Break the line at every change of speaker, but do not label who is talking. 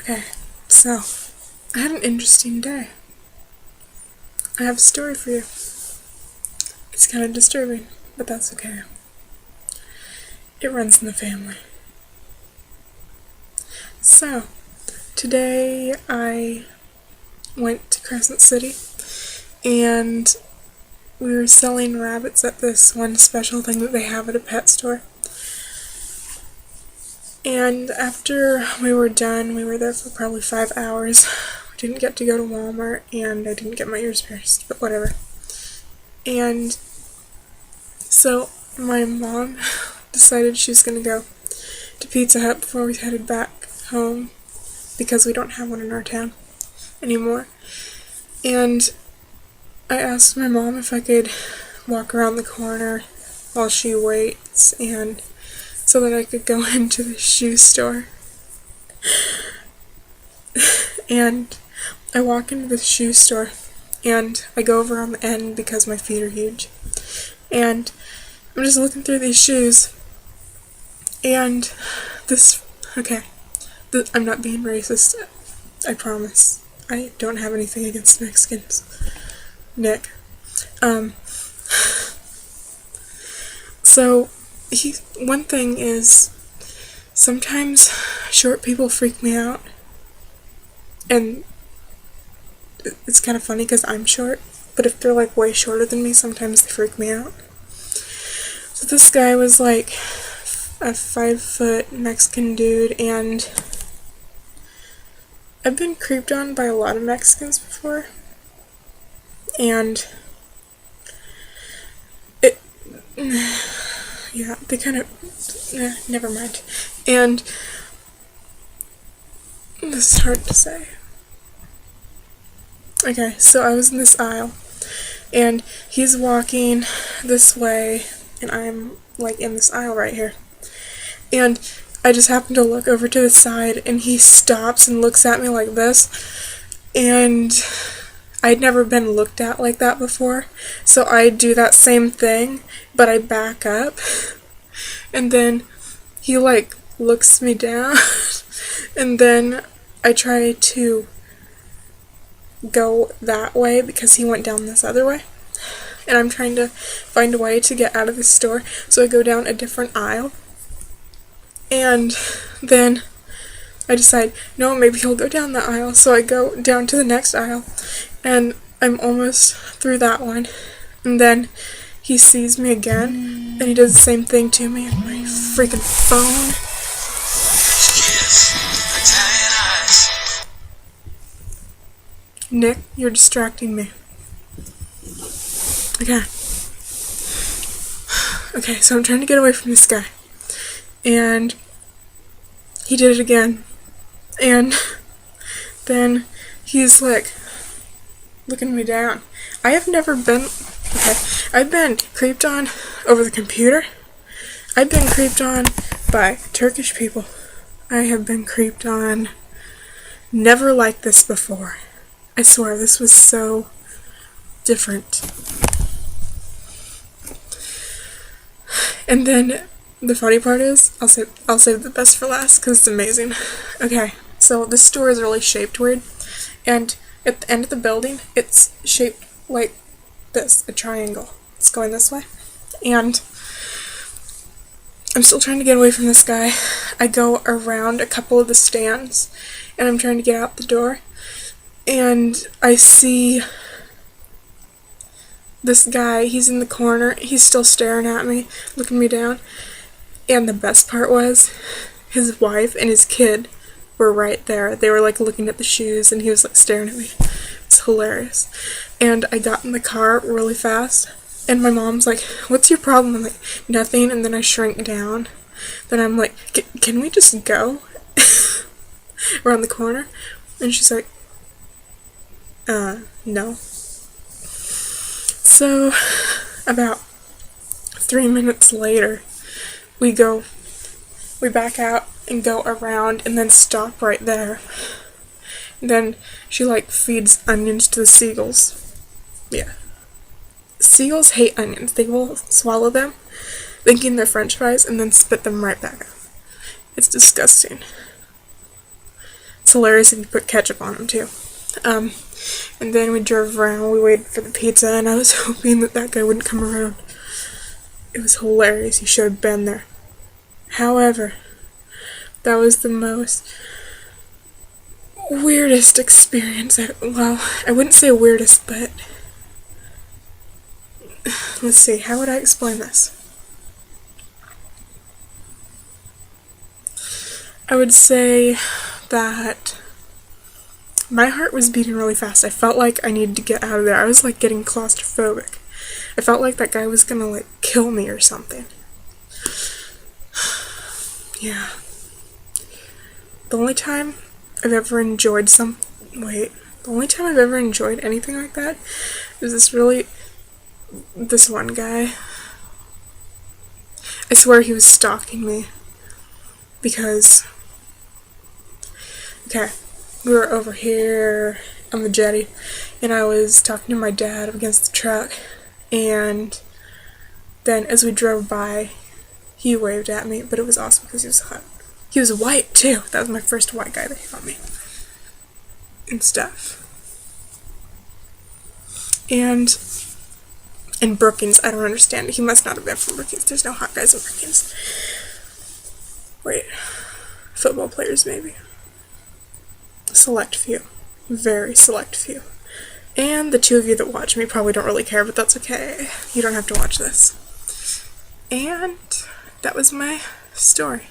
Okay, so I had an interesting day. I have a story for you. It's kind of disturbing, but that's okay. It runs in the family. So, today I went to Crescent City and we were selling rabbits at this one special thing that they have at a pet store. And after we were done, we were there for probably 5 hours. We didn't get to go to Walmart, and I didn't get my ears pierced, but whatever. And so my mom decided she was going to go to Pizza Hut before we headed back home, because we don't have one in our town anymore. And I asked my mom if I could walk around the corner while she waits, and so that I could go into the shoe store. And I walk into the shoe store, and I go over on the end because my feet are huge. And I'm just looking through these shoes, and I'm not being racist, I promise. I don't have anything against Mexicans. Nick. So, one thing is, sometimes short people freak me out, and it's kind of funny because I'm short, but if they're like way shorter than me, sometimes they freak me out. So this guy was like a 5-foot Mexican dude, and I've been creeped on by a lot of Mexicans before, and yeah, they kind of, never mind. And this is hard to say. Okay, so I was in this aisle, and he's walking this way, and I'm like in this aisle right here. And I just happened to look over to the side, and he stops and looks at me like this, and I'd never been looked at like that before, so I do that same thing, but I back up, and then he like looks me down, and then I try to go that way because he went down this other way, and I'm trying to find a way to get out of the store, so I go down a different aisle, and then I decide, no, maybe he'll go down the aisle, so I go down to the next aisle, and I'm almost through that one, and then he sees me again, and he does the same thing to me, and my freaking phone. Nick, you're distracting me. Okay, so I'm trying to get away from this guy, and he did it again, and then he's like looking me down. I've been creeped on over the computer. I've been creeped on by Turkish people. I have been creeped on never like this before. I swear, this was so different. And then the funny part is, I'll save the best for last because it's amazing. Okay, so this store is really shaped weird, and at the end of the building, it's shaped like this, a triangle. It's going this way, and I'm still trying to get away from this guy. I go around a couple of the stands, and I'm trying to get out the door, and I see this guy. He's in the corner. He's still staring at me, looking me down. And the best part was, his wife and his kid were right there. They were like looking at the shoes, and he was like staring at me. It's hilarious. And I got in the car really fast, and my mom's like, "What's your problem?" I'm like, "Nothing." And then I shrink down. Then I'm like, "Can we just go?" Around the corner. And she's like, no. So, about 3 minutes later, we back out and go around and then stop right there. And then she like feeds onions to the seagulls. Yeah. Seagulls hate onions. They will swallow them, thinking they're french fries, and then spit them right back out. It's disgusting. It's hilarious if you put ketchup on them too. And then we drove around, we waited for the pizza, and I was hoping that that guy wouldn't come around. It was hilarious, he should have been there. However, that was the most weirdest experience. Well, I wouldn't say weirdest, but let's see, how would I explain this? I would say that my heart was beating really fast. I felt like I needed to get out of there. I was like getting claustrophobic. I felt like that guy was gonna like kill me or something. Yeah. The only time I've ever enjoyed the only time I've ever enjoyed anything like that is this one guy. I swear he was stalking me because, okay, we were over here on the jetty and I was talking to my dad against the truck, and then as we drove by he waved at me, but it was awesome because he was hot. He was white too. That was my first white guy that hit on me and stuff. And in Brookings, I don't understand it. He must not have been from Brookings. There's no hot guys in Brookings. Wait, football players maybe. Select few. Very select few. And the two of you that watch me probably don't really care, but that's okay. You don't have to watch this. And that was my story.